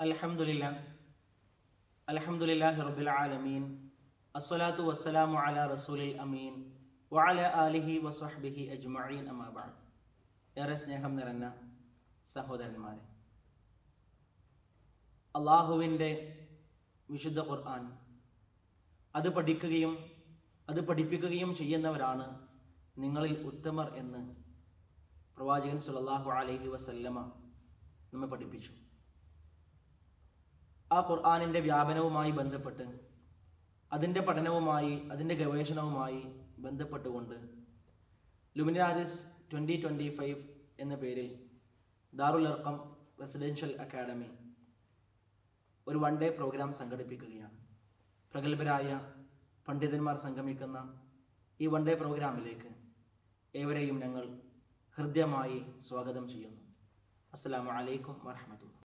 അൽഹംദുലില്ലാഹ് അൽഹംദുലില്ലാഹി റബ്ബിൽ ആലമീൻ അസ്സലാത്തു വസ്സലാമു അലാ റസൂലിൽ അമീൻ വഅലാ ആലിഹി വസ്വഹ്ബിഹി അജ്മഈൻ അമ്മാ ബഅദ്. ഏറെ സ്നേഹം നിറഞ്ഞ സഹോദരന്മാരെ, അള്ളാഹുവിൻ്റെ വിശുദ്ധ ഖുർആൻ അത് പഠിക്കുകയും അത് പഠിപ്പിക്കുകയും ചെയ്യുന്നവരാണ് നിങ്ങളിൽ ഉത്തമർ എന്ന് പ്രവാചകൻ സ്വല്ലല്ലാഹു അലൈഹി വസല്ലമ നമ്മെ പഠിപ്പിച്ചു. ആ ഖുർആനിൻ്റെ വ്യാപനവുമായി ബന്ധപ്പെട്ട്, അതിൻ്റെ പഠനവുമായി, അതിൻ്റെ ഗവേഷണവുമായി ബന്ധപ്പെട്ടുകൊണ്ട് ലുമിനാരിസ് 2025 എന്ന പേരിൽ ദാറുൽ അർഖം റെസിഡൻഷ്യൽ അക്കാഡമി ഒരു വൺ ഡേ പ്രോഗ്രാം സംഘടിപ്പിക്കുകയാണ്. പ്രഗത്ഭരായ പണ്ഡിതന്മാർ സംഗമിക്കുന്ന ഈ വൺ ഡേ പ്രോഗ്രാമിലേക്ക് ഏവരെയും ഞങ്ങൾ ഹൃദ്യമായി സ്വാഗതം ചെയ്യുന്നു. അസ്സലാമു അലൈക്കും വറഹ്മത്തുള്ളാഹി.